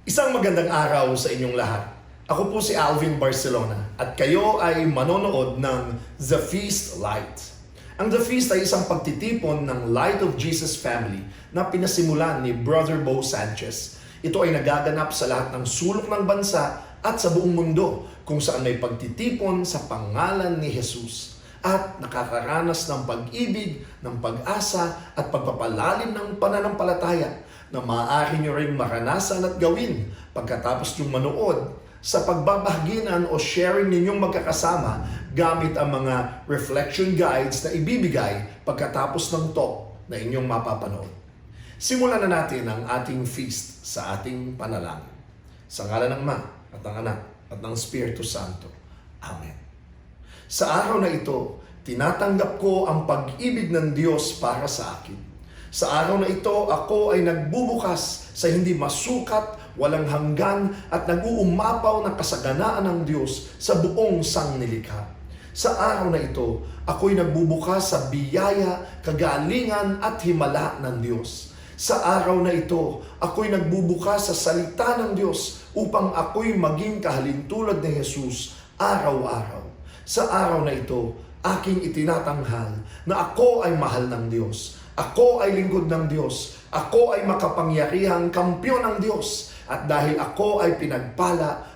Isang magandang araw sa inyong lahat. Ako po si Alvin Barcelona at kayo ay manonood ng The Feast Light. Ang The Feast ay isang pagtitipon ng Light of Jesus Family na pinasimulan ni Brother Bo Sanchez. Ito ay nagaganap sa lahat ng sulok ng bansa at sa buong mundo kung saan may pagtitipon sa pangalan ni Jesus at nakakaranas ng pag-ibig, ng pag-asa at pagpapalalim ng pananampalataya na maaari nyo rin maranasan at gawin pagkatapos yung manood sa pagbabahaginan o sharing ninyong magkakasama gamit ang mga reflection guides na ibibigay pagkatapos ng talk na inyong mapapanood. Simulan na natin ang ating feast sa ating panalangin. Sa ngalan ng Ama at ng Anak at ng Espiritu Santo. Amen. Sa araw na ito, tinatanggap ko ang pag-ibig ng Diyos para sa akin. Sa araw na ito, ako ay nagbubukas sa hindi masukat, walang hanggan at nag-uumapaw ng kasaganaan ng Diyos sa buong sangnilikha. Sa araw na ito, ako'y nagbubukas sa biyaya, kagalingan at himala ng Diyos. Sa araw na ito, ako'y nagbubukas sa salita ng Diyos upang ako'y maging kahalintulad ni Jesus araw-araw. Sa araw na ito, aking itinatanghal na ako ay mahal ng Diyos. Ako ay lingkod ng Diyos. Ako ay makapangyarihang kampyon ng Diyos. At dahil ako ay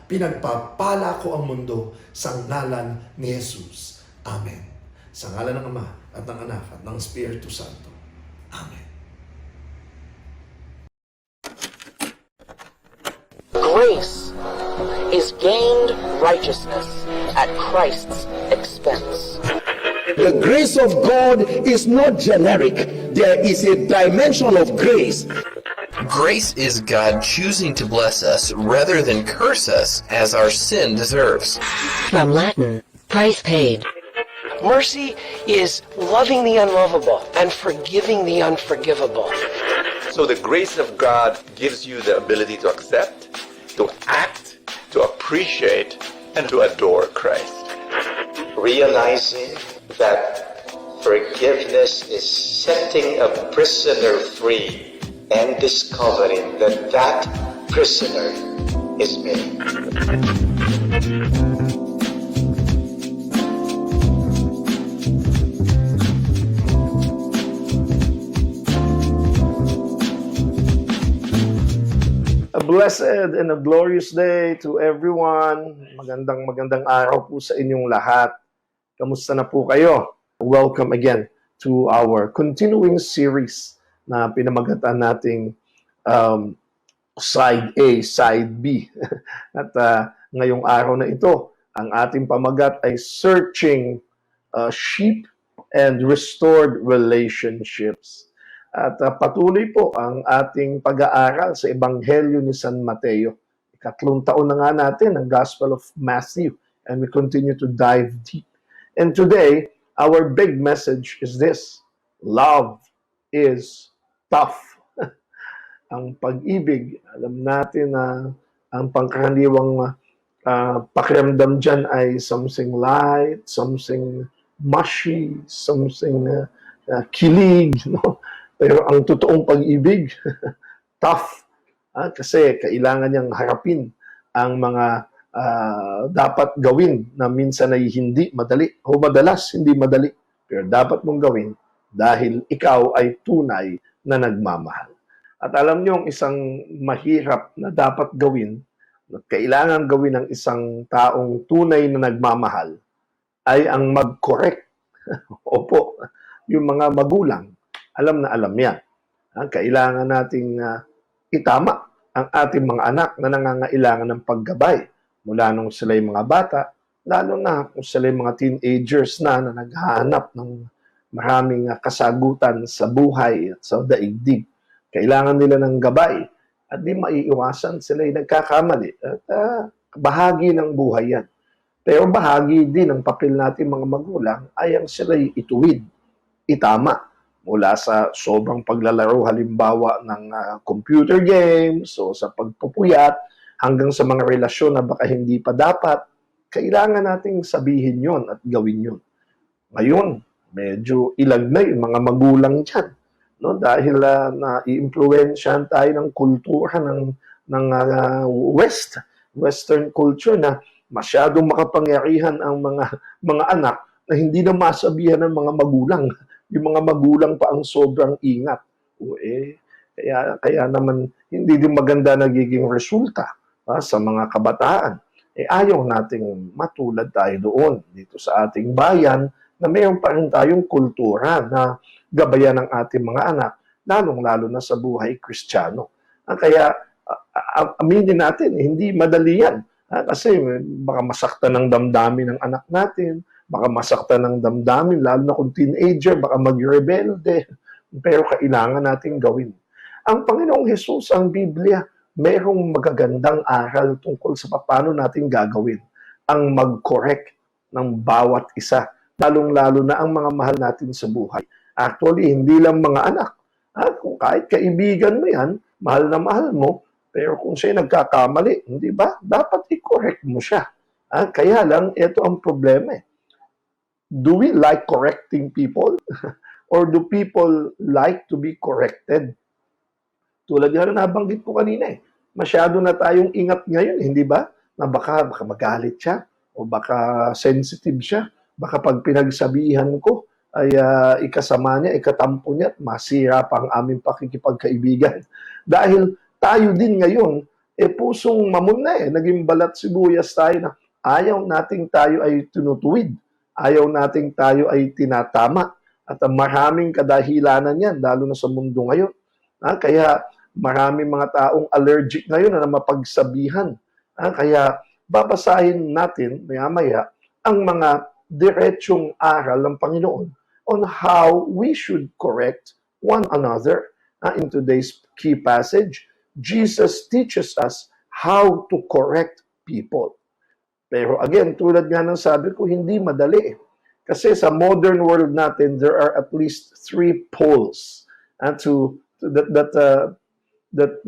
pinagpapala ko ang mundo sa ngalan ni Jesus. Amen. Sa ngalan ng Ama at ng Anak at ng Espiritu Santo. Amen. Grace is gained righteousness at Christ's expense. The grace of God is not generic. There is a dimension of grace. Grace is God choosing to bless us rather than curse us as our sin deserves. From Latin, price paid. Mercy is loving the unlovable and forgiving the unforgivable. So the grace of God gives you the ability to accept, to act, to appreciate, and to adore Christ. Realizing that forgiveness is setting a prisoner free and discovering that that prisoner is me. A blessed and a glorious day to everyone. Magandang araw po sa inyong lahat. Kamusta na po kayo? Welcome again to our continuing series na pinamagatan nating Side A, Side B. At ngayong araw na ito, ang ating pamagat ay Searching Sheep and Restored Relationships. At patuloy po ang ating pag-aaral sa Ebanghelyo ni San Mateo. Ikatlong taon na nga natin ang Gospel of Matthew, and we continue to dive deep. And today, our big message is this: love is tough. Ang pag-ibig, alam natin na ang pangkaraniwang pakiramdam dyan ay something light, something mushy, something kilig, no? Pero ang totoong pag-ibig, tough. Kasi kailangan niyang harapin ang mga dapat gawin na minsan ay hindi madali o madalas hindi madali. Pero dapat mong gawin dahil ikaw ay tunay na nagmamahal. At alam niyo, ang isang mahirap na dapat gawin, na kailangan gawin ng isang taong tunay na nagmamahal, ay ang mag-correct. Opo, yung mga magulang, alam na alam yan. Kailangan nating itama ang ating mga anak na nangangailangan ng paggabay mula nung sila'y mga bata, lalo na kung sila'y mga teenagers na naghahanap ng maraming kasagutan sa buhay at sa daigdig. Kailangan nila ng gabay at di maiiwasan sila'y nagkakamali. At bahagi ng buhay yan. Pero bahagi din ng papel natin mga magulang ay ang sila'y ituwid, itama. Mula sa sobrang paglalaro halimbawa ng computer games o sa pagpupuyat hanggang sa mga relasyon na baka hindi pa dapat, kailangan nating sabihin yon at gawin yon. Ngayon, medyo ilag na yung mga magulang dyan. No? Dahil na-i-influensyahan tayo ng kultura ng Western culture na masyadong makapangyarihan ang mga anak na hindi na masabihan ng mga magulang. Yung mga magulang pa ang sobrang ingat. Kaya naman hindi din maganda nagiging resulta sa mga kabataan. Ayaw nating matulad tayo doon dito sa ating bayan na mayroon pa rin tayong kultura na gabayan ng ating mga anak, lalong-lalo na sa buhay Kristiyano. Kaya aminin natin, hindi madali yan. Kasi baka masaktan ng damdamin ng anak natin, baka masaktan ng damdamin, lalo na kung teenager, baka mag-rebelde. Pero kailangan natin gawin. Ang Panginoong Hesus, ang Biblia, mayroong magagandang aral tungkol sa paano natin gagawin ang mag-correct ng bawat isa, lalong-lalo na ang mga mahal natin sa buhay. Actually, hindi lang mga anak. Kung kahit kaibigan mo yan, mahal na mahal mo, pero kung siya nagkakamali, hindi ba? Dapat i-correct mo siya. Kaya lang, ito ang problema. Do we like correcting people? Or do people like to be corrected? Tulad nga na nabanggit ko kanina masyado na tayong ingat ngayon, hindi ba? Na baka magalit siya, o baka sensitive siya, baka pag pinagsabihan ko, ay ikasama niya, ikatampo niya, at masira pa ang aming pakikipagkaibigan. Dahil tayo din ngayon, pusong mamon na naging balat sibuyas tayo na ayaw nating tayo ay tinutuwid, ayaw nating tayo ay tinatama, at maraming kadahilanan yan, lalo na sa mundo ngayon. Kaya maraming mga taong allergic ngayon na mapagsabihan. Kaya babasahin natin maya-maya ang mga diretsong aral ng Panginoon on how we should correct one another. In today's key passage, Jesus teaches us how to correct people. Pero again, tulad nga ng sabi ko, hindi madali. Kasi sa modern world natin, there are at least 3 poles that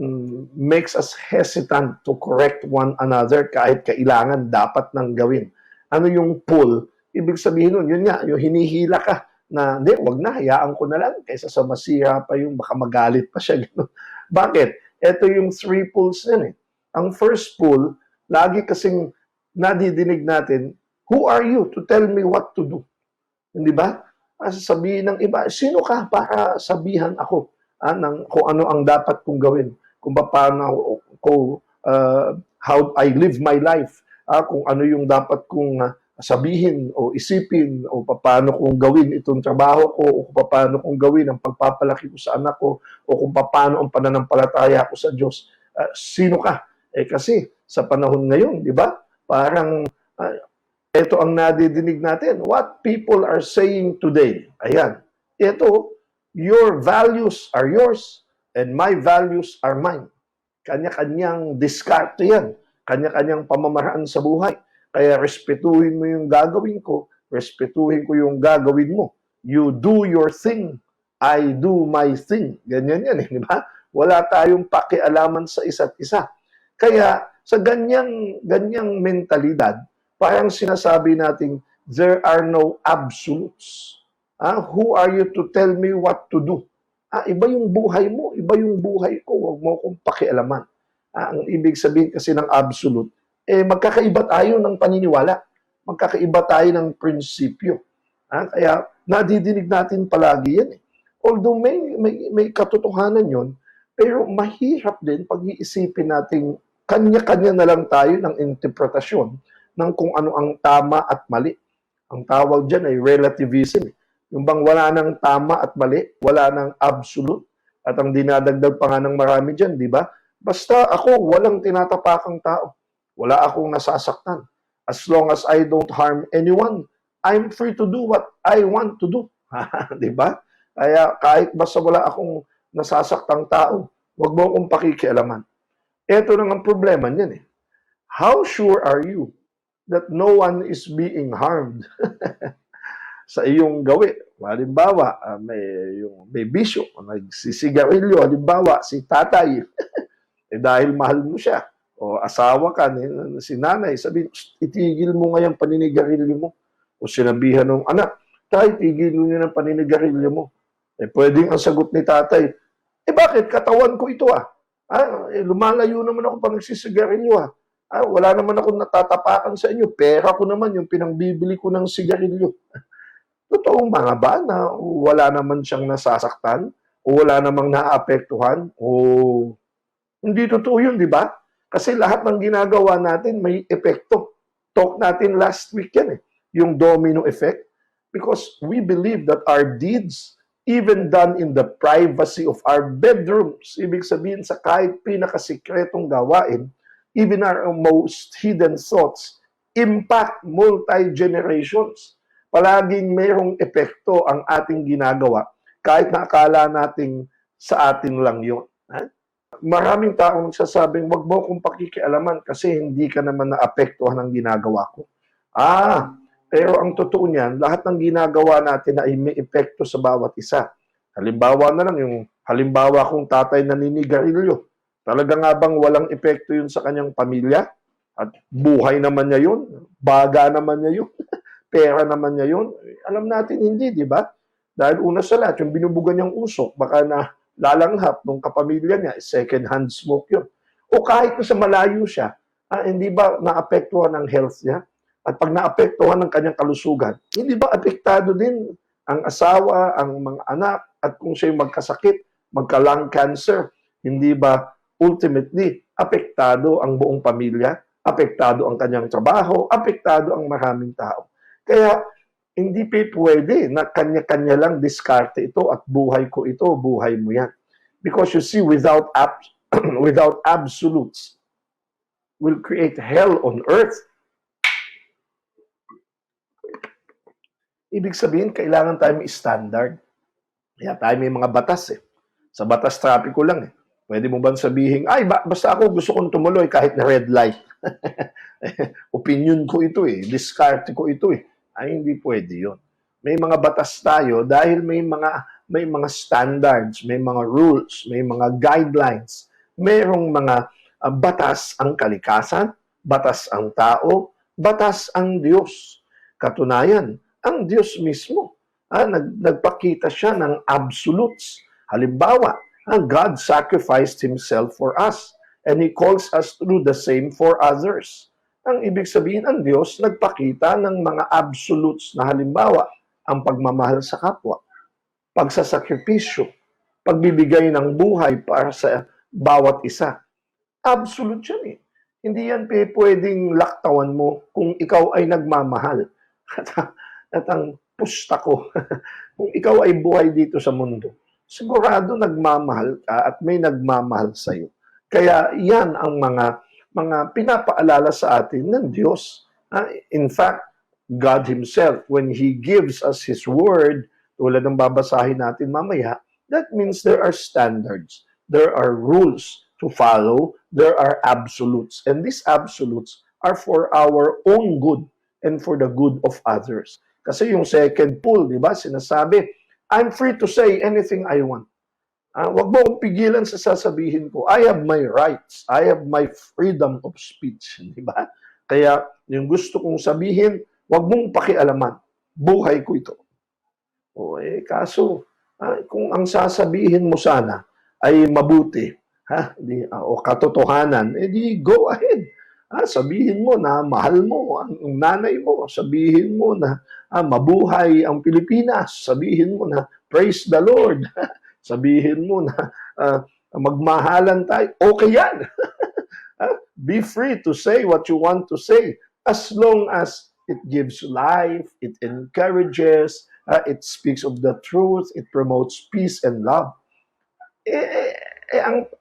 makes us hesitant to correct one another kahit kailangan dapat nang gawin. Ano yung pull? Ibig sabihin nun, yun nga, yung hinihila ka na, hindi, wag na, hayaan ko na lang kaysa sa masira pa yung baka magalit pa siya. Bakit? Ito yung 3 pulls yan Ang first pull, lagi kasing nadidinig natin, who are you to tell me what to do? Hindi ba? Sasabihin ng iba, sino ka para sabihan ako kung ano ang dapat kong gawin, kung paano how I live my life, kung ano yung dapat kong sabihin o isipin o paano kong gawin itong trabaho ko o kung paano kong gawin ang pagpapalaki ko sa anak ko o kung paano ang pananampalataya ko sa Diyos. Sino ka? Kasi sa panahon ngayon, di ba? Parang ito ang nadidinig natin. What people are saying today. Ayan. Ito, your values are yours and my values are mine. Kanya-kanyang diskarte yan. Kanya-kanyang pamamaraan sa buhay. Kaya respetuhin mo yung gagawin ko, respetuhin ko yung gagawin mo. You do your thing, I do my thing. Ganyan yan, di ba? Wala tayong pakialaman sa isa't isa. Kaya sa ganyang mentalidad, parang sinasabi natin, there are no absolutes. Who are you to tell me what to do? Iba yung buhay mo, iba yung buhay ko. Huwag mo akong pakialaman. Ang ibig sabihin kasi ng absolute, magkakaiba tayo ng paniniwala. Magkakaiba tayo ng prinsipyo. Kaya nadidinig natin palagi yan. Although may katotohanan yon, pero mahirap din pag-iisipin natin kanya-kanya na lang tayo ng interpretasyon ng kung ano ang tama at mali. Ang tawag dyan ay relativism. Yung bang wala ng tama at mali, wala ng absolute. At ang dinadagdag pa nga ng marami dyan, di ba? Basta ako, walang tinatapakang tao. Wala akong nasasaktan. As long as I don't harm anyone, I'm free to do what I want to do. Di ba? Kaya kahit basta wala akong nasasaktang tao, wag mo akong pakikialaman. Ito nang ang problema niyan How sure are you that no one is being harmed sa iyong gawi? Halimbawa, may bisyo, nagsisigarilyo, halimbawa, si tatay, dahil mahal mo siya, o asawa ka, si nanay, sabihin, itigil mo ngayong paninigarilyo mo. O sinabihan ng anak, tay, tigil mo niyo ng paninigarilyo mo. Pwedeng ang sagot ni tatay, bakit? Katawan ko ito Lumalayo naman ako pag nagsisigarilyo wala naman ako natatapakan sa inyo. Pera ko naman yung pinangbibili ko ng sigarilyo. Totoong mga ba na wala naman siyang nasasaktan? O wala namang naapektuhan? O hindi totoo yun, di ba? Kasi lahat ng ginagawa natin may epekto. Talk natin last week yan yung domino effect. Because we believe that our deeds, even done in the privacy of our bedrooms, ibig sabihin sa kahit pinakasikretong gawain, even our most hidden thoughts, impact multi-generations. Palaging mayroong epekto ang ating ginagawa, kahit na akala nating sa atin lang yun. Maraming taong nagsasabing, wag mo akong pakikialaman kasi hindi ka naman naapektuhan ng ginagawa ko. Pero ang totoo niyan, lahat ng ginagawa natin ay may epekto sa bawat isa. Halimbawa na lang, yung halimbawa kong tatay naninigarilyo. Talaga nga bang walang epekto yun sa kanyang pamilya? At buhay naman niya yun? Baga naman niya yun? Pera naman niya yun? Alam natin hindi, di ba? Dahil una sa lahat, yung binubugan niyang usok, baka na lalanghap ng kapamilya niya, second-hand smoke yun. O kahit sa malayo siya, hindi ba naapektuhan ang health niya? At pag naapektuhan ng kanyang kalusugan, hindi ba apektado din ang asawa, ang mga anak, at kung siya'y magkasakit, magka-lung cancer, hindi ba ultimately apektado ang buong pamilya, apektado ang kanyang trabaho, apektado ang maraming tao. Kaya hindi pwede na kanya-kanya lang diskarte ito at buhay ko ito, buhay mo yan. Because you see, without absolutes, will create hell on earth. Ibig sabihin, kailangan tayo may standard. Kaya tayo may mga batas Sa batas trapiko lang Pwede mo bang sabihin, basta ako gusto kong tumuloy kahit na red light. Opinion ko ito diskarte ko ito hindi pwede yun. May mga batas tayo dahil may mga standards, may mga rules, may mga guidelines. Mayroong mga batas ang kalikasan, batas ang tao, batas ang Diyos. Katunayan, ang Diyos mismo, nagpakita siya ng absolutes. Halimbawa, God sacrificed Himself for us, and He calls us to do the same for others. Ang ibig sabihin, ang Diyos nagpakita ng mga absolutes na halimbawa, ang pagmamahal sa kapwa, pagsasakripisyo, pagbibigay ng buhay para sa bawat isa. Absolute yan Hindi yan pwedeng laktawan mo kung ikaw ay nagmamahal. At ang pusta ko, kung ikaw ay buhay dito sa mundo, sigurado nagmamahal ka at may nagmamahal sa iyo. Kaya yan ang mga pinapaalala sa atin ng Diyos. In fact, God Himself, when He gives us His Word, tulad ng babasahin natin mamaya, that means there are standards, there are rules to follow, there are absolutes. And these absolutes are for our own good and for the good of others. Kasi yung second pull, di ba, sinasabi, I'm free to say anything I want. Wag mo akong pigilan sa sasabihin ko. I have my rights. I have my freedom of speech. Di ba? Kaya yung gusto kong sabihin, wag mong pakialaman. Buhay ko ito. Kaso, kung ang sasabihin mo sana ay mabuti, o katotohanan, di go ahead. Sabihin mo na mahal mo ang nanay mo. Sabihin mo na mabuhay ang Pilipinas. Sabihin mo na praise the Lord. Sabihin mo na magmahalan tayo. Okay yan. Be free to say what you want to say as long as it gives life, it encourages, it speaks of the truth, it promotes peace and love.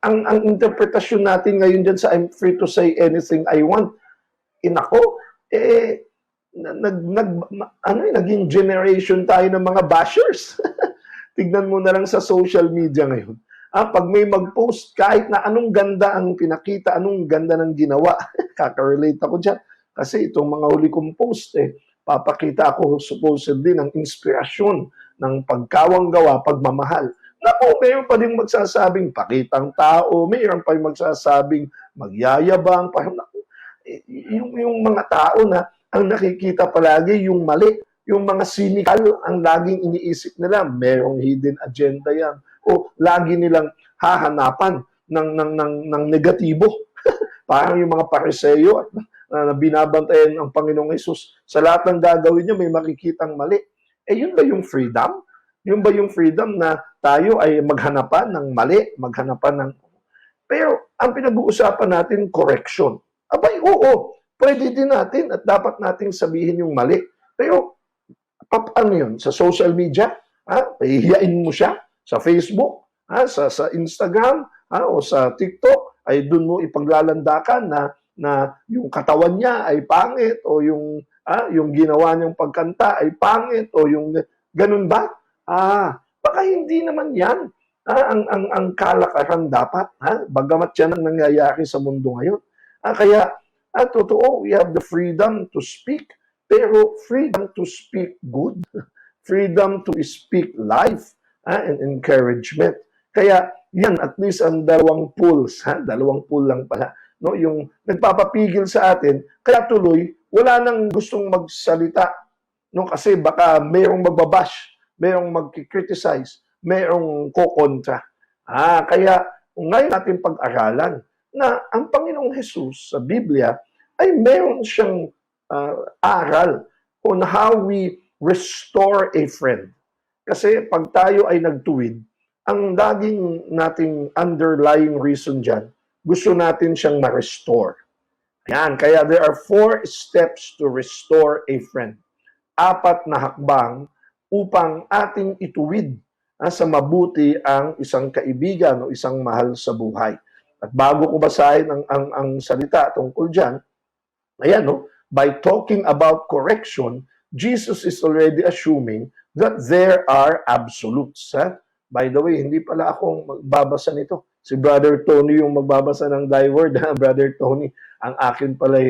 Ang interpretasyon natin ngayon dyan sa I'm free to say anything I want, naging generation tayo ng mga bashers. Tignan mo na lang sa social media ngayon. Pag may mag-post, kahit na anong ganda ang pinakita, anong ganda ng ginawa, kaka-relate ako dyan. Kasi itong mga huli kong post, papakita ako supposedly ng inspirasyon, ng pagkawang gawa, pagmamahal. Naku, mayroon pa din magsasabing pakitang tao, mayroon pa din magsasabing magyayabang, yung mga tao na ang nakikita palagi yung mali, yung mga cynical, ang laging iniisip nila, mayroong hidden agenda yan, o lagi nilang hahanapan ng negatibo. Parang yung mga Pariseo at na binabantayan ang Panginoong Hesus. Sa lahat ng gagawin niya, may makikitang mali. Yun ba yung freedom? Yun ba yung freedom na tayo ay maghanapan ng mali, maghanapan ng... Pero ang pinag-uusapan natin, correction. Abay, oo, pwede din natin at dapat nating sabihin yung mali. Pero, ano yun? Sa social media, pahihiyain mo siya sa Facebook, sa Instagram, o sa TikTok, ay dun mo ipaglalandakan na yung katawan niya ay pangit o yung ginawa niyang pagkanta ay pangit o yung ganun ba? Baka hindi naman yan ang kalakaran dapat. Bagamat yan ang nangyayari sa mundo ngayon. Kaya, totoo, we have the freedom to speak, pero freedom to speak good, freedom to speak life and encouragement. Kaya, yan, at least ang dalawang pools, dalawang pool lang pala, no? Yung nagpapapigil sa atin, kaya tuloy, wala nang gustong magsalita, no? Kasi baka mayroong magbabash, mayroong magkikriticize, mayroong kokontra. Kaya ngayon natin pag-aralan na ang Panginoong Hesus sa Biblia ay mayroon siyang aral on how we restore a friend. Kasi pag tayo ay nagtuwid, ang laging nating underlying reason dyan, gusto natin siyang ma-restore. Yan, kaya there are 4 steps to restore a friend. 4 na hakbang upang ating ituwid sa mabuti ang isang kaibigan o isang mahal sa buhay. At bago ko basahin ang salita tungkol dyan, ayan, no, by talking about correction, Jesus is already assuming that there are absolutes. By the way, hindi pala akong magbabasa nito. Si Brother Tony yung magbabasa ng thy word. Brother Tony, ang akin pala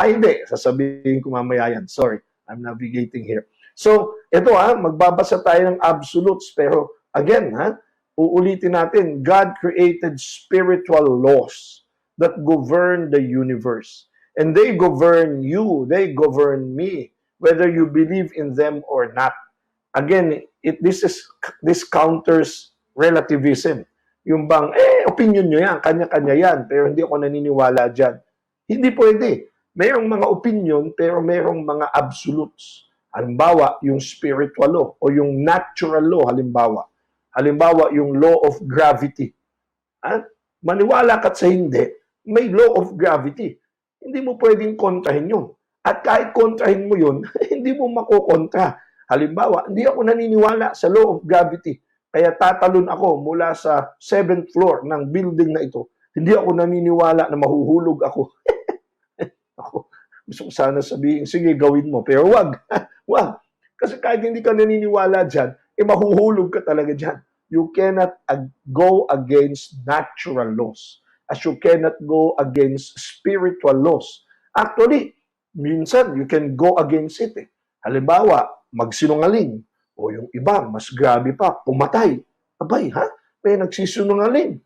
hindi. Sasabihin ko mamaya yan. Sorry, I'm navigating here. So, ito magbabasa tayo ng absolutes. Pero again, uulitin natin, God created spiritual laws that govern the universe. And they govern you, they govern me, whether you believe in them or not. Again, this counters relativism. Yung bang, opinion nyo yan, kanya-kanya yan, pero hindi ako naniniwala dyan. Hindi pwede. Mayroong mga opinion, pero mayroong mga absolutes. Halimbawa, yung spiritual law o yung natural law, halimbawa. Halimbawa, yung law of gravity. Maniwala ka sa hindi, may law of gravity. Hindi mo pwedeng kontrahin yun. At kahit kontrahin mo yun, hindi mo makukontra. Halimbawa, hindi ako naniniwala sa law of gravity. Kaya tatalon ako mula sa 7th floor ng building na ito. Hindi ako naniniwala na mahuhulog ako. Gusto ko sana sabihin, sige, gawin mo. Pero wag. Wag. Kasi kahit hindi ka naniniwala dyan, mahuhulog ka talaga dyan. You cannot go against natural laws. As you cannot go against spiritual laws. Actually, minsan, you can go against it. Halimbawa, magsinungaling. O yung iba, mas grabe pa, pumatay. Abay, may nagsisinungaling.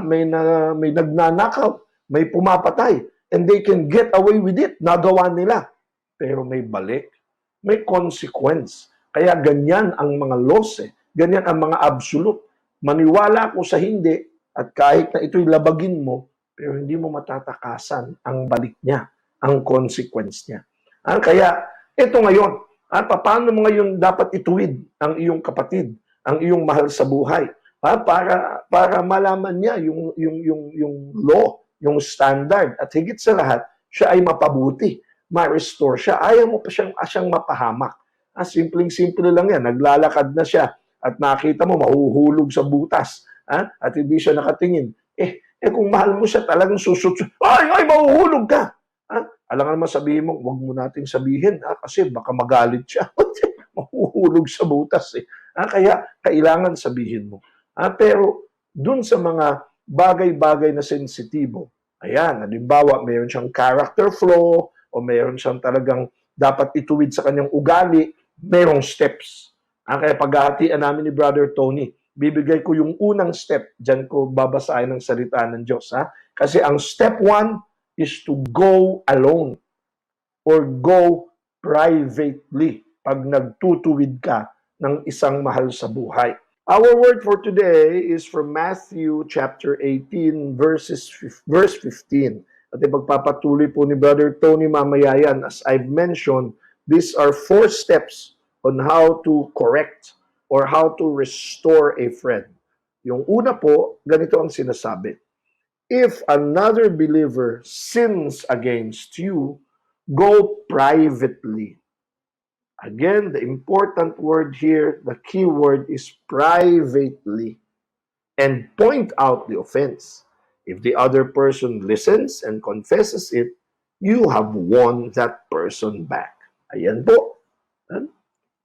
May nagnanakaw. May pumapatay. And they can get away with it. Nagawa nila. Pero may balik. May consequence. Kaya ganyan ang mga laws. Ganyan ang mga absolute. Maniwala ko sa hindi at kahit na ito'y labagin mo, pero hindi mo matatakasan ang balik niya, ang consequence niya. Kaya ito ngayon, paano mo ngayon dapat ituwid ang iyong kapatid, ang iyong mahal sa buhay, para malaman niya yung law, yung standard, at higit sa lahat, siya ay mapabuti, ma-restore siya. Ayaw mo pa siyang mapahamak. Simpleng-simple lang yan. Naglalakad na siya at nakita mo mahuhulog sa butas at hindi siya nakatingin. Kung mahal mo siya, talagang ay, mahuhulog ka. Alam naman sabihin mo, wag mo nating sabihin kasi baka magalit siya. Mahuhulog sa butas. Kaya kailangan sabihin mo. Pero dun sa mga bagay-bagay na sensitibo, ayan, halimbawa, mayroon siyang character flaw o mayroon siyang talagang dapat ituwid sa kanyang ugali, mayroong steps. Kaya paghahatian namin ni Brother Tony, bibigay ko yung unang step, dyan ko babasahin ng salita ng Diyos. Kasi ang step 1 is to go alone or go privately pag nagtutuwid ka ng isang mahal sa buhay. Our word for today is from Matthew chapter 18, verse 15. At ipagpapatuloy po ni Brother Tony mamaya yan. As I've mentioned, these are 4 steps on how to correct or how to restore a friend. Yung una po, ganito ang sinasabi. If another believer sins against you, go privately. Again, the important word here, the key word is privately, and point out the offense. If the other person listens and confesses it, you have won that person back. Ayan po.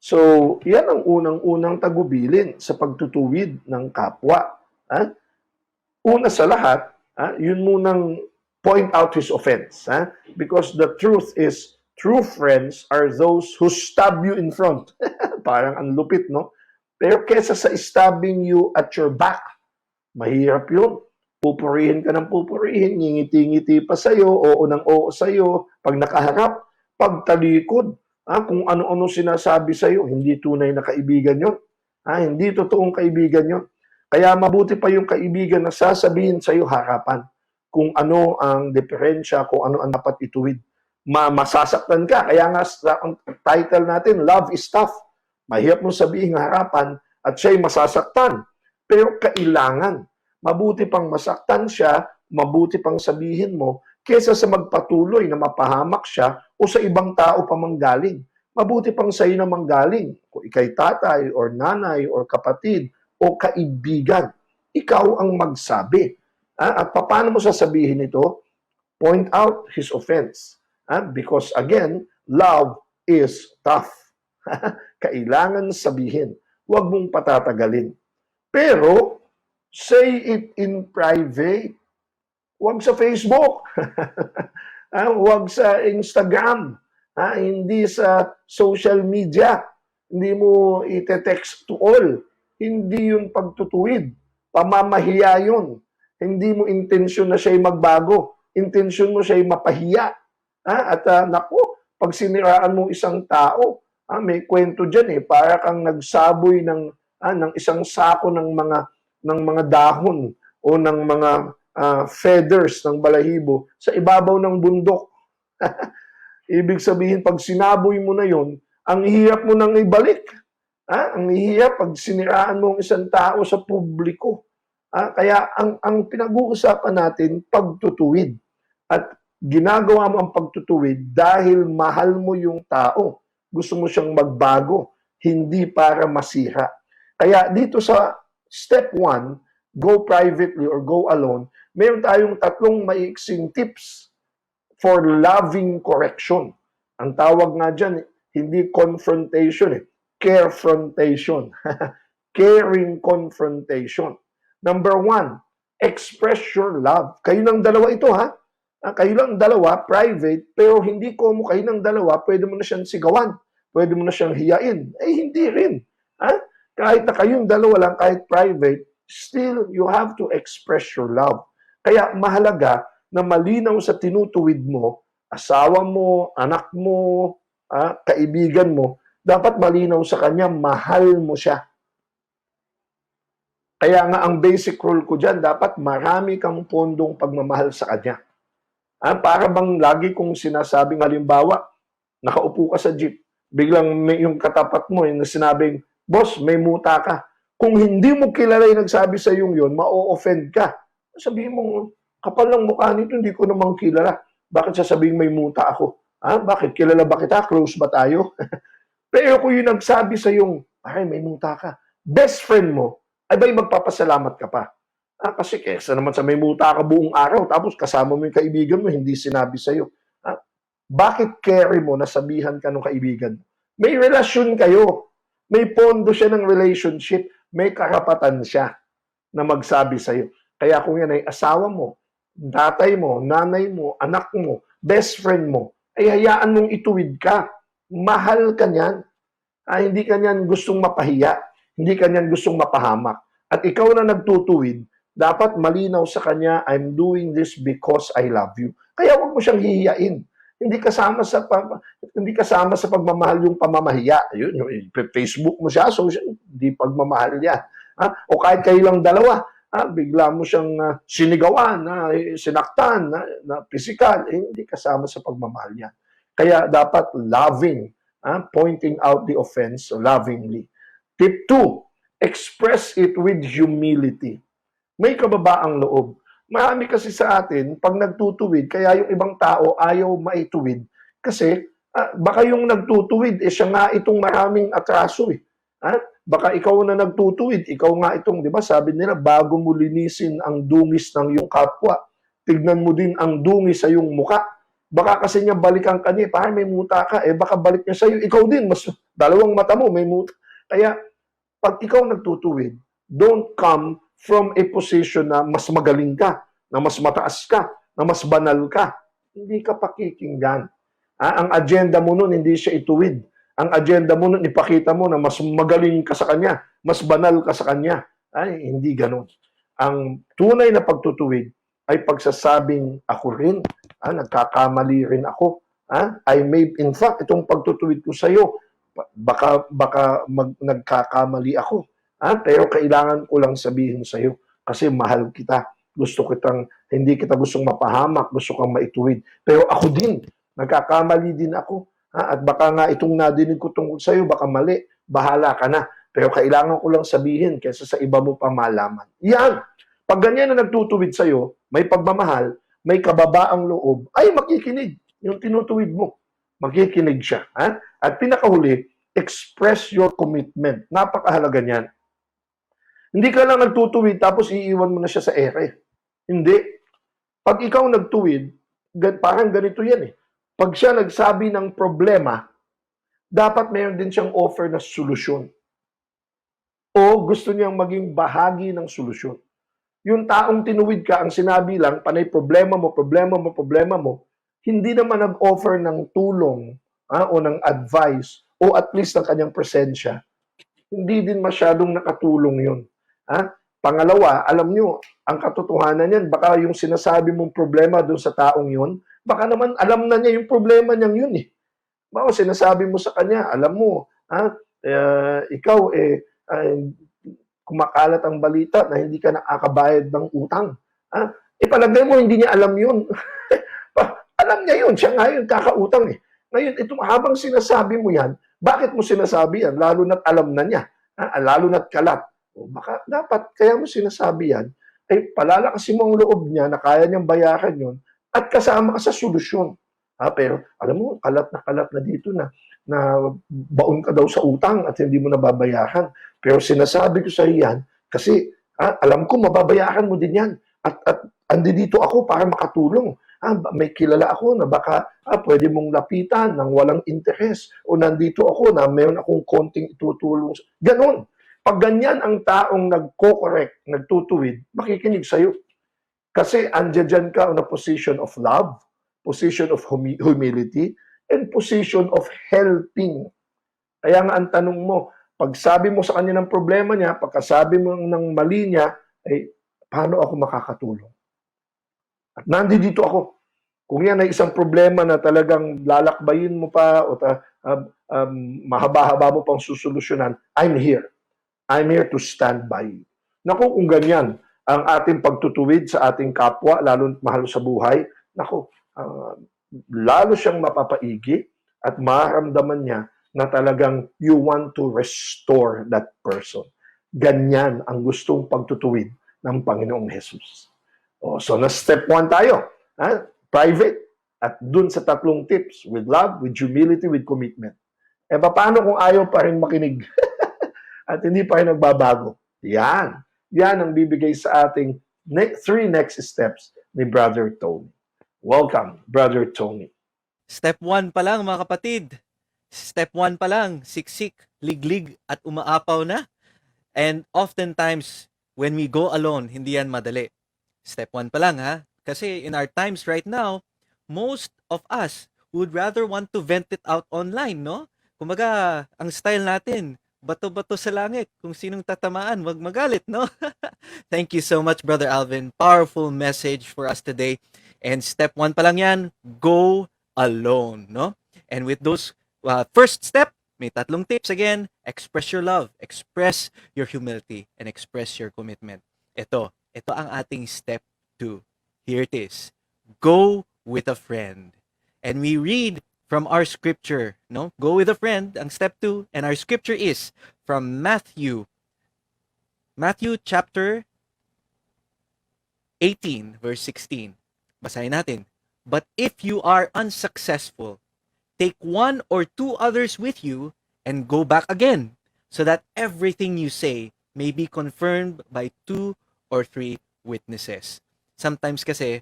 So, yan ang unang-unang tagubilin sa pagtutuwid ng kapwa. Una sa lahat, yun munang point out his offense. Because the truth is, true friends are those who stab you in front. Parang ang lupit, no? Pero kesa sa stabbing you at your back, mahirap yun. Pupurihin ka ng pupurihin, ngingiti-ngiti pa sa'yo, oo ng oo sa'yo, pag nakaharap, pag talikod, kung ano-ano sinasabi sa'yo, hindi tunay na kaibigan yun. Hindi totoong kaibigan yun. Kaya mabuti pa yung kaibigan na sasabihin sa'yo harapan kung ano ang diferensya, kung ano ang dapat ituwid. Masasaktan ka. Kaya nga ang title natin, Love is Tough. Mahirap mong sabihin harapan at siya'y masasaktan. Pero kailangan. Mabuti pang masaktan siya, mabuti pang sabihin mo, kesa sa magpatuloy na mapahamak siya o sa ibang tao pa manggaling. Mabuti pang sa'yo na manggaling. Kung ikay tatay or nanay or kapatid o kaibigan, ikaw ang magsabi. At paano mo sasabihin ito? Point out his offense. Because again, love is tough. Kailangan sabihin. Huwag mong patatagalin. Pero, say it in private. Huwag sa Facebook. Huwag sa Instagram. Hindi sa social media. Hindi mo ite-text to all. Hindi yung pagtutuwid. Pamamahiya yun. Hindi mo intensyon na siya'y magbago. Intensyon mo siya'y mapahiya. At naku, pag siniraan mo isang tao, may kwento dyan para kang nagsaboy ng isang sako ng mga dahon o ng mga feathers ng balahibo sa ibabaw ng bundok. Ibig sabihin, pag sinaboy mo na yon, ang hirap mo nang ibalik. Ang hirap pag siniraan mo ang isang tao sa publiko. Kaya ang pinag-uusapan natin, pagtutuwid. At ginagawa mo ang pagtutuwid dahil mahal mo yung tao. Gusto mo siyang magbago, hindi para masira. Kaya dito sa step 1, go privately or go alone, meron tayong 3 maiiksing tips for loving correction. Ang tawag nga dyan, hindi confrontation, carefrontation. Caring confrontation. Number 1, express your love. Kayo ng dalawa ito, kayo lang dalawa, private, pero hindi ko kayo ng dalawa, pwede mo na siyang sigawan. Pwede mo na siyang hiyain. Hindi rin. Kahit na kayong dalawa lang, kahit private, still you have to express your love. Kaya mahalaga na malinaw sa tinutuwid mo, asawa mo, anak mo, kaibigan mo, dapat malinaw sa kanya, mahal mo siya. Kaya nga ang basic rule ko dyan, dapat marami kang pondong pagmamahal sa kanya. Para bang lagi kong sinasabing halimbawa, nakaupo ka sa jeep, biglang may yung katapat mo na sinabing, boss, may muta ka. Kung hindi mo kilala yung nagsabi sa yung yun, ma-offend ka. Sabihin mo, kapal ng mukha nito, hindi ko namang kilala. Bakit sasabihin may muta ako? Bakit? Kilala ba kita? Close ba tayo? Pero kung yung nagsabi sa yung, ay, may muta ka. Best friend mo, ay ba'y magpapasalamat ka pa? Kasi kesa naman sa may muta ka buong araw, tapos kasama mo yung kaibigan mo, hindi sinabi sa'yo. Bakit carry mo, nasabihan ka ng kaibigan? May relasyon kayo. May pondo siya ng relationship. May karapatan siya na magsabi sa'yo. Kaya kung yan ay asawa mo, tatay mo, nanay mo, anak mo, best friend mo, ay hayaan mong ituwid ka. Mahal ka niyan. Hindi ka niyan gustong mapahiya. Hindi ka niyan gustong mapahamak. At ikaw na nagtutuwid, dapat malinaw sa kanya, I'm doing this because I love you. Kaya huwag mo siyang hihiyain. Hindi kasama sa pagmamahal yung pamamahiya. Yun, Facebook mo siya, social, hindi pagmamahal yan. O kahit kayo lang dalawa, bigla mo siyang sinigawan, sinaktan, na physical, hindi kasama sa pagmamahal yan. Kaya dapat loving, pointing out the offense lovingly. Tip 2, express it with humility. May kababaang loob. Marami kasi sa atin, pag nagtutuwid, kaya yung ibang tao ayaw maituwid. Kasi baka yung nagtutuwid, siya nga itong maraming atraso eh. Baka ikaw na nagtutuwid, ikaw nga itong, di ba, sabi nila, bago mo linisin ang dungis ng iyong kapwa, tignan mo din ang dungis sa iyong muka. Baka kasi niya balikan ka niya, parang may muta ka, baka balik niya sa iyo, ikaw din, mas dalawang mata mo, may muta. Kaya, pag ikaw nagtutuwid, don't come from a position na mas magaling ka, na mas mataas ka, na mas banal ka. Hindi ka pakikinggan. Ang agenda mo nun, hindi siya ituwid. Ang agenda mo nun, ipakita mo na mas magaling ka sa kanya, mas banal ka sa kanya. Ay, hindi ganun. Ang tunay na pagtutuwid ay pagsasabing ako rin, nagkakamali rin ako. In fact, itong pagtutuwid ko sa iyo, baka nagkakamali ako. Pero kailangan ko lang sabihin sa iyo kasi mahal kita. Hindi kita gustong mapahamak, gusto kang maituwid. Pero ako din, nagkakamali din ako. At baka nga itong nadinig ko tungkol sa iyo, baka mali, bahala ka na. Pero kailangan ko lang sabihin kaysa sa iba mo pa malaman. Yan! Pag ganyan na nagtutuwid sa iyo, may pagmamahal, may kababaang loob, ay makikinig. Yung tinutuwid mo, makikinig siya. At pinakahuli, express your commitment. Napakahalaga niyan. Hindi ka lang nagtutuwid tapos iiwan mo na siya sa ere. Hindi. Pag ikaw nagtuwid, parang ganito yan eh. Pag siya nagsabi ng problema, dapat mayroon din siyang offer na solusyon. O gusto niyang maging bahagi ng solusyon. Yung taong tinuwid ka, ang sinabi lang, panay problema mo, hindi naman nag-offer ng tulong o ng advice o at least ng kanyang presensya. Hindi din masyadong nakatulong yun. Pangalawa, alam nyo, ang katotohanan yan, baka yung sinasabi mong problema doon sa taong yun, baka naman alam na niya yung problema niyang yun eh. Baka sinasabi mo sa kanya, alam mo, ikaw kumakalat ang balita na hindi ka nakakabayad ng utang. Palagay mo, hindi niya alam yun. Alam niya yun, siya nga yun, kakautang eh. Ngayon, habang sinasabi mo yan, bakit mo sinasabi yan? Lalo na't alam na niya, lalo na't kalat. Baka dapat, kaya mo sinasabi yan, ay palalakasin mo ang loob niya na kaya niyang bayaran yun at kasama ka sa solusyon. Pero alam mo, kalat na dito na baon ka daw sa utang at hindi mo nababayaran. Pero sinasabi ko sa iyan kasi alam ko mababayaran mo din yan. At andi dito ako para makatulong. May kilala ako na baka pwede mong lapitan ng walang interes o nandito ako na mayroon akong konting itutulong. Ganon. Pag ganyan ang taong nagko-correct, nagtutuwid, makikinig sa'yo. Kasi andyan ka on a position of love, position of humility, and position of helping. Kaya nga ang tanong mo, pag sabi mo sa kanya ng problema niya, pagkasabi mo ng mali niya, paano ako makakatulong? At nandito ako. Kung yan ay isang problema na talagang lalakbayin mo pa o mahaba-haba mo pang susolusyonan, I'm here. I'm here to stand by you. Naku, kung ganyan ang ating pagtutuwid sa ating kapwa, lalo mahal sa buhay, naku, lalo siyang mapapaigi at maramdaman niya na talagang you want to restore that person. Ganyan ang gustong pagtutuwid ng Panginoong Jesus. So, na step 1 tayo. Private. At dun sa 3 tips, with love, with humility, with commitment. Paano kung ayaw pa rin makinig? At hindi pa rin nagbabago? Yan. Yan ang bibigay sa ating 3 next steps ni Brother Tony. Welcome, Brother Tony. Step 1 pa lang, mga kapatid. Step 1 pa lang, siksik, liglig, at umaapaw na. And oftentimes, when we go alone, hindi yan madali. Step 1 pa lang, ha? Kasi in our times right now, most of us would rather want to vent it out online, no? Kumaga, ang style natin, bato-bato sa langit. Kung sinong tatamaan, wag magalit, no? Thank you so much, Brother Alvin. Powerful message for us today. And step 1 pa lang yan, go alone, no? And with those first step, May tatlong tips again. Express your love, express your humility, and express your commitment. Ito ang ating step 2. Here it is. Go with a friend. And we read from our scripture, no? Go with a friend, ang step 2, and our scripture is from Matthew chapter 18, verse 16. Basahin natin. But if you are unsuccessful, take 1 or 2 others with you and go back again, so that everything you say may be confirmed by 2 or 3 witnesses. Sometimes kasi,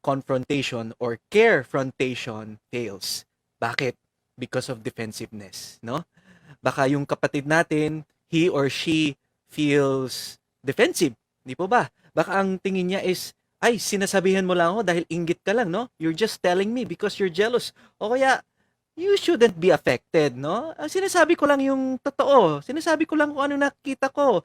confrontation or carefrontation fails. Bakit? Because of defensiveness, no? Baka yung kapatid natin, he or she feels defensive. Di po ba? Baka ang tingin niya is, ay, sinasabihan mo lang ako dahil inggit ka lang, no? You're just telling me because you're jealous. O kaya, you shouldn't be affected, no? Sinasabi ko lang yung totoo. Sinasabi ko lang kung ano nakita ko.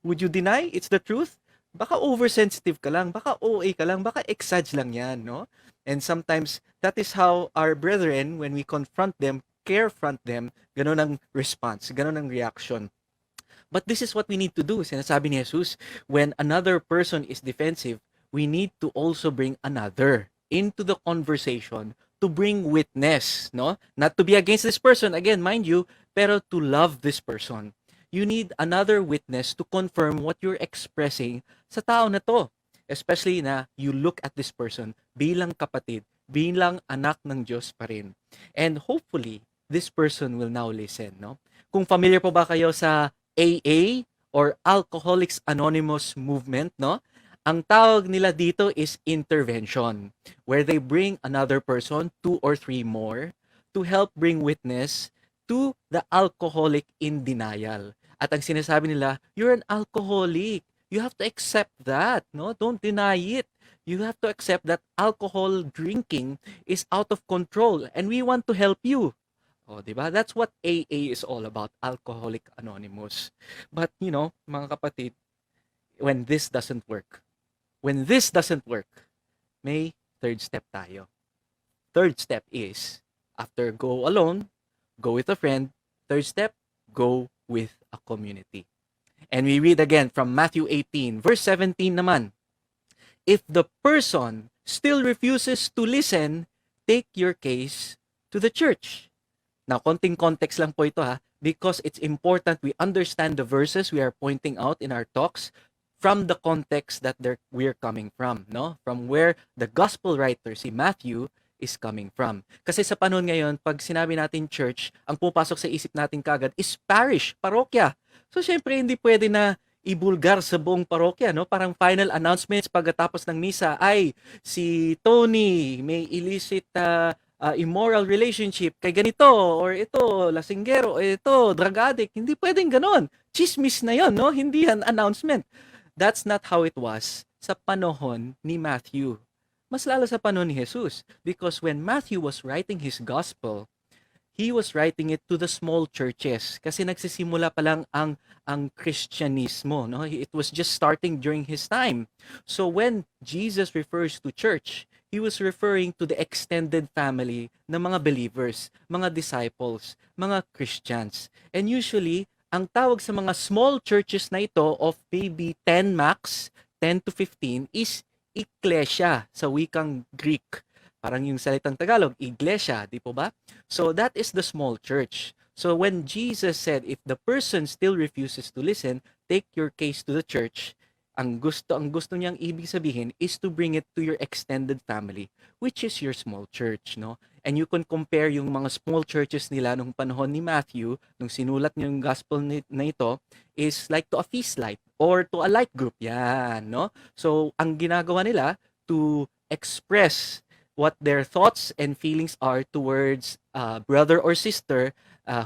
Would you deny it's the truth? Baka oversensitive ka lang, baka OA ka lang, baka exage lang yan, no? And sometimes, that is how our brethren, when we confront them, carefront them, ganun ang response, ganun ang reaction. But this is what we need to do. Sinasabi ni Jesus, when another person is defensive, we need to also bring another into the conversation to bring witness, no? Not to be against this person, again, mind you, pero to love this person. You need another witness to confirm what you're expressing sa tao na to. Especially na you look at this person bilang kapatid, bilang anak ng Diyos pa rin. And hopefully, this person will now listen, no? Kung familiar po ba kayo sa AA or Alcoholics Anonymous movement, no? Ang tawag nila dito is intervention, where they bring another person, 2 or 3 more, to help bring witness to the alcoholic in denial. At ang sinasabi nila, you're an alcoholic. You have to accept that, no? Don't deny it. You have to accept that alcohol drinking is out of control and we want to help you. Oh, 'di ba? That's what AA is all about, Alcoholic Anonymous. But, mga kapatid, when this doesn't work, may third step tayo. Third step is, after go alone, go with a friend. Third step, go with a community. And we read again from Matthew 18, verse 17 naman. If the person still refuses to listen, take your case to the church. Now, konting context lang po ito because it's important we understand the verses we are pointing out in our talks from the context that we're coming from, no? From where the gospel writer, si Matthew, is coming from. Kasi sa panahon ngayon, pag sinabi natin church, ang pupasok sa isip natin kagad is parish, parokya. So, syempre, hindi pwede na ibulgar sa buong parokya, no? Parang final announcements pagkatapos ng misa, ay, si Tony may illicit immoral relationship kay ganito, or ito, lasinggero, ito, drug addict. Hindi pwedeng ganon. Chismis na yon, no? Hindi yan announcement. That's not how it was sa panahon ni Matthew. Mas lalo sa panahon ni Jesus. Because when Matthew was writing his gospel, he was writing it to the small churches. Kasi nagsisimula pa lang ang Kristyanismo. No? It was just starting during his time. So when Jesus refers to church, he was referring to the extended family ng mga believers, mga disciples, mga Christians. And usually, ang tawag sa mga small churches na ito of maybe 10 max, 10 to 15 is Iglesia sa wikang Greek. Parang yung salitang Tagalog, Iglesia, di po ba? So that is the small church. So when Jesus said, if the person still refuses to listen, take your case to the church, ang gusto niyang ibig sabihin is to bring it to your extended family, which is your small church, no? And you can compare yung mga small churches nila nung panahon ni Matthew, nung sinulat niya yung gospel na ito, is like to a feast light or to a light group. Yan, no? So, ang ginagawa nila to express what their thoughts and feelings are towards brother or sister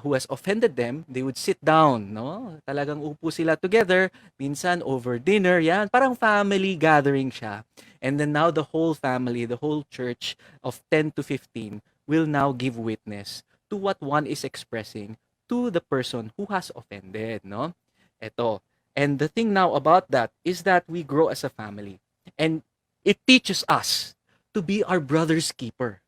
who has offended them, they would sit down, no? Talagang upo sila together, minsan over dinner, yan. Parang family gathering siya. And then now the whole family, the whole church of 10 to 15 will now give witness to what one is expressing to the person who has offended, no? Ito. And the thing now about that is that we grow as a family. And it teaches us to be our brother's keeper.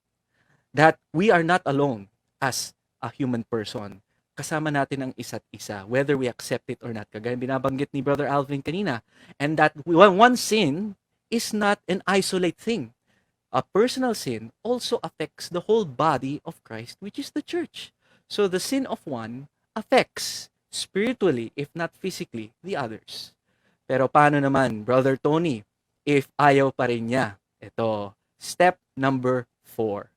That we are not alone as a human person. Kasama natin ang isa't isa, whether we accept it or not. Kagaya binabanggit ni Brother Alvin kanina. And that one sin is not an isolate thing. A personal sin also affects the whole body of Christ, which is the church. So the sin of one affects spiritually, if not physically, the others. Pero paano naman, Brother Tony, if ayaw pa rin niya? Ito, step number 4.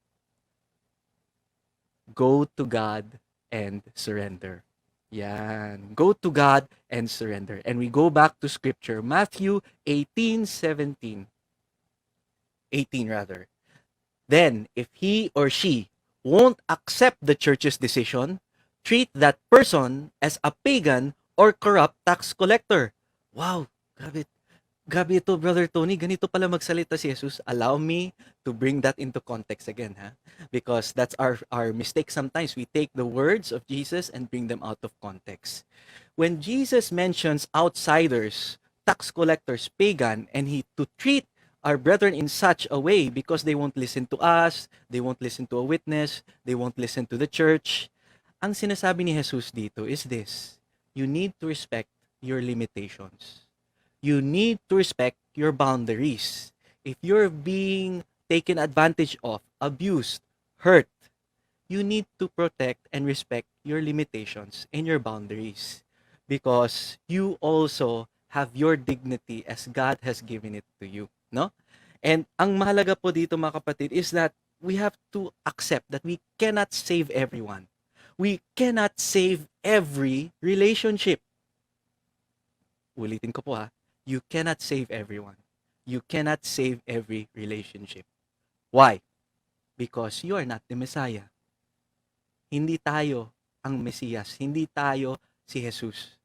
Go to God and surrender. Yan. Go to God and surrender. And we go back to scripture, Matthew 18:17. 18 rather. Then, if he or she won't accept the church's decision, treat that person as a pagan or corrupt tax collector. Wow, grabe. Grabe ito, Brother Tony. Ganito pala magsalita si Jesus. Allow me to bring that into context again, ha? Because that's our mistake sometimes. We take the words of Jesus and bring them out of context. When Jesus mentions outsiders, tax collectors, pagan, and he to treat our brethren in such a way because they won't listen to us, they won't listen to a witness, they won't listen to the church. Ang sinasabi ni Jesus dito is this: you need to respect your limitations. You need to respect your boundaries. If you're being taken advantage of, abused, hurt, you need to protect and respect your limitations and your boundaries because you also have your dignity as God has given it to you, no? And ang mahalaga po dito mga kapatid is that we have to accept that we cannot save everyone. We cannot save every relationship. Ulitin ko po ha. You cannot save everyone. You cannot save every relationship. Why? Because you are not the Messiah. Hindi tayo ang Mesiyas. Hindi tayo si Jesus.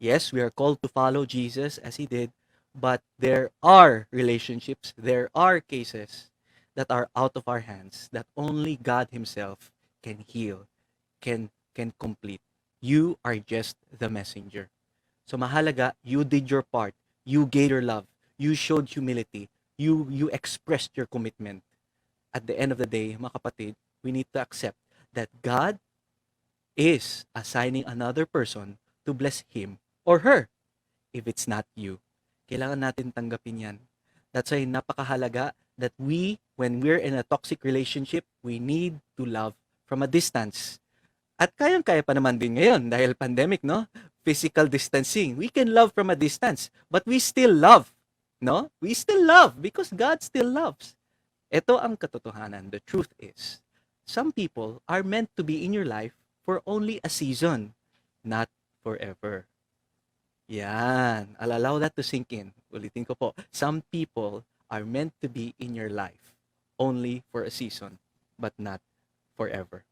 Yes, we are called to follow Jesus as He did, but there are relationships, there are cases that are out of our hands that only God Himself can heal, can complete. You are just the messenger. So mahalaga, you did your part. You gave your love. You showed humility. You expressed your commitment. At the end of the day, mga kapatid, we need to accept that God is assigning another person to bless him or her. If it's not you, kailangan natin tanggapin yan. That's why napakahalaga that when we're in a toxic relationship, we need to love from a distance. At kayang-kaya pa naman din ngayon dahil pandemic, no? Physical distancing. We can love from a distance, but we still love, no? We still love because God still loves. Ito ang katotohanan. The truth is, some people are meant to be in your life for only a season, not forever. Yan. I'll allow that to sink in. Ulitin ko po. Some people are meant to be in your life only for a season, but not forever.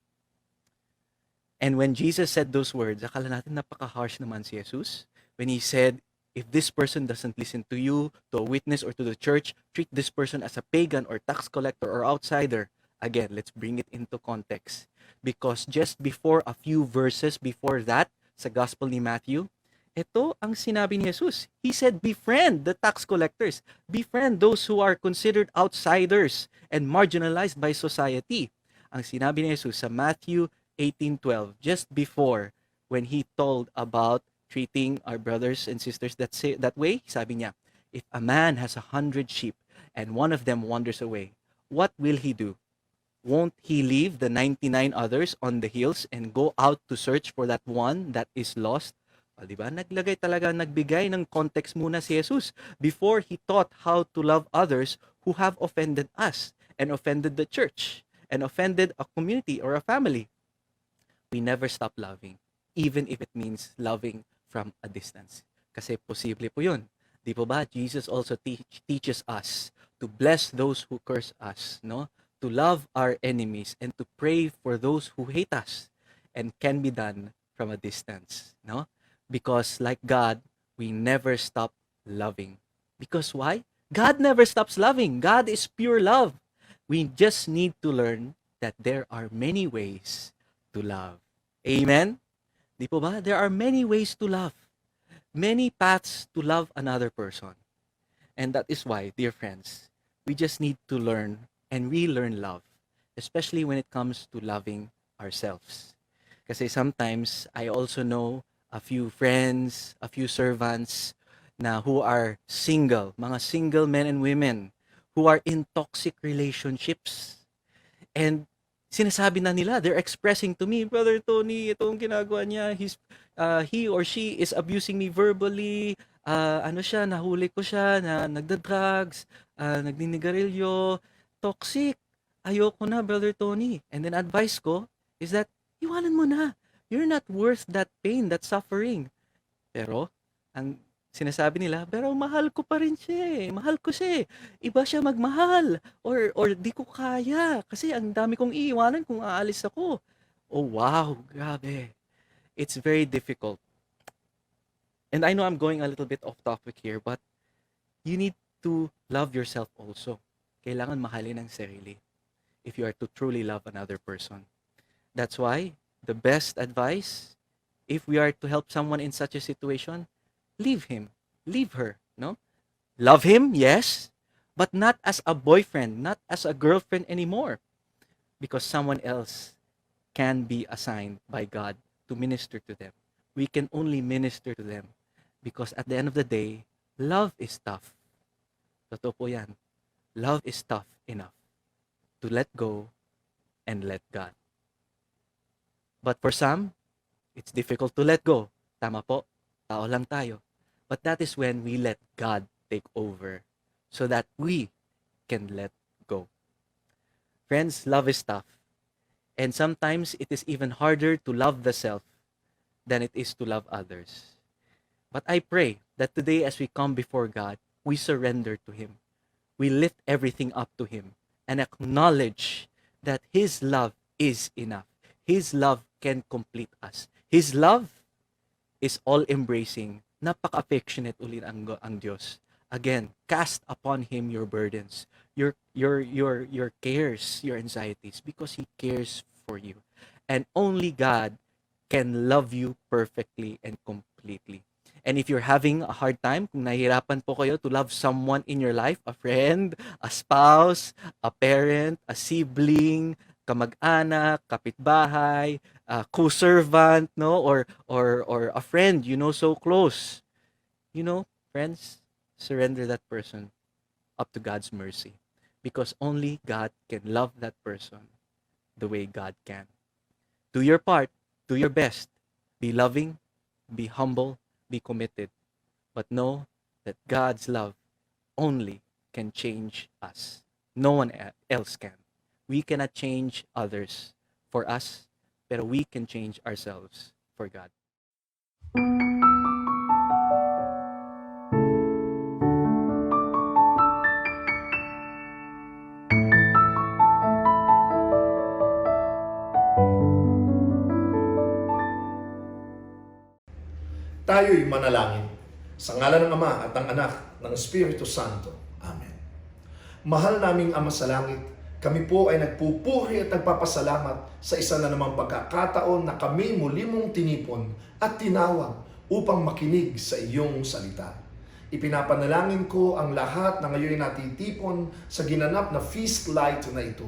And when Jesus said those words, akala natin napaka-harsh naman si Jesus. When He said, if this person doesn't listen to you, to a witness, or to the church, treat this person as a pagan or tax collector or outsider. Again, let's bring it into context. Because just before a few verses before that, sa Gospel ni Matthew, ito ang sinabi ni Jesus. He said, befriend the tax collectors. Befriend those who are considered outsiders and marginalized by society. Ang sinabi ni Jesus sa Matthew 18:12, just before when He told about treating our brothers and sisters that way, sabi niya, if a man has 100 sheep and one of them wanders away, what will he do? Won't he leave the 99 others on the hills and go out to search for that one that is lost? O, diba? Nagbigay ng context muna si Jesus before He taught how to love others who have offended us and offended the church and offended a community or a family. We never stop loving, even if it means loving from a distance. Kasi posible po yun. Di po ba? Jesus also teaches us to bless those who curse us, no? To love our enemies and to pray for those who hate us, and can be done from a distance, no? Because like God, we never stop loving. Because why? God never stops loving. God is pure love. We just need to learn that there are many ways to love. Amen? Di po ba? There are many ways to love. Many paths to love another person. And that is why, dear friends, we just need to learn and relearn love, especially when it comes to loving ourselves. Kasi sometimes I also know a few friends, a few servants na who are single, mga single men and women who are in toxic relationships. And sinasabi na nila, they're expressing to me, Brother Tony, itong ginagawa niya, he or she is abusing me verbally, ano siya, nahuli ko siya, na nagda-drugs, nagninigarilyo, toxic. Ayoko na, Brother Tony. And then advice ko is that, iwanan mo na. You're not worth that pain, that suffering. Pero, ang sinasabi nila, pero mahal ko pa rin siya eh. Mahal ko siya eh. Iba siya magmahal. Or di ko kaya. Kasi ang dami kong iiwanan kung aalis ako. Oh wow, grabe. It's very difficult. And I know I'm going a little bit off topic here, but you need to love yourself also. Kailangan mahalin ang sarili if you are to truly love another person. That's why the best advice, if we are to help someone in such a situation, leave him, leave her, no? Love him, yes, but not as a boyfriend, not as a girlfriend anymore, because someone else can be assigned by God to minister to them. We can only minister to them because at the end of the day, love is tough. Totoo po yan. Love is tough enough to let go and let God. But for some, it's difficult to let go. Tama po, tao lang tayo. But that is when we let God take over so that we can let go. Friends, love is tough. And sometimes it is even harder to love the self than it is to love others. But I pray that today as we come before God, we surrender to Him. We lift everything up to Him and acknowledge that His love is enough. His love can complete us. His love is all-embracing. Napaka-affectionate ulit ang Diyos. Again, cast upon Him your burdens, your cares, your anxieties, because He cares for you. And only God can love you perfectly and completely. And if you're having a hard time, kung nahihirapan po kayo to love someone in your life, a friend, a spouse, a parent, a sibling, kamag-anak, kapitbahay, co-servant, no, or a friend, you know, so close. You know, friends, surrender that person up to God's mercy, because only God can love that person the way God can. Do your part, do your best, be loving, be humble, be committed, but know that God's love only can change us. No one else can. We cannot change others for us, but we can change ourselves for God. Tayo'y manalangin. Sa ngalan ng Ama at ng Anak ng Espiritu Santo. Amen. Mahal naming Ama sa langit, kami po ay nagpupuri at nagpapasalamat sa isa na namang pagkakataon na kami muli mong tinipon at tinawag upang makinig sa iyong salita. Ipinapanalangin ko ang lahat na ngayon natitipon sa ginanap na feast light na ito.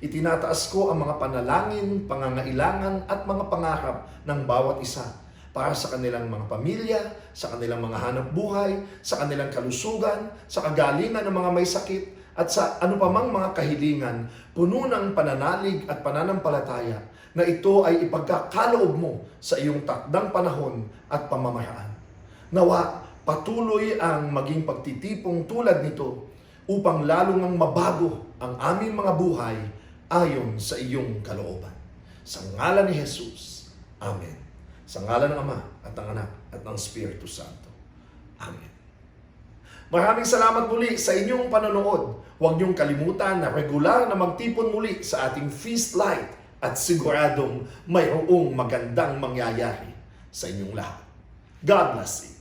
Itinataas ko ang mga panalangin, pangangailangan at mga pangarap ng bawat isa para sa kanilang mga pamilya, sa kanilang mga hanap buhay, sa kanilang kalusugan, sa kagalingan ng mga may sakit, at sa anupamang mga kahilingan, puno ng pananalig at pananampalataya na ito ay ipagkakaloob mo sa iyong takdang panahon at pamamaraan. Nawa, patuloy ang maging pagtitipong tulad nito upang lalong ang mabago ang aming mga buhay ayon sa iyong kalooban. Sa ngalan ni Jesus. Amen. Sa ngalan ng Ama at ng Anak at ng Espiritu Santo. Amen. Maraming salamat muli sa inyong panonood. Huwag niyong kalimutan na regular na magtipon muli sa ating feast light at siguradong mayroong magandang mangyayari sa inyong lahat. God bless you.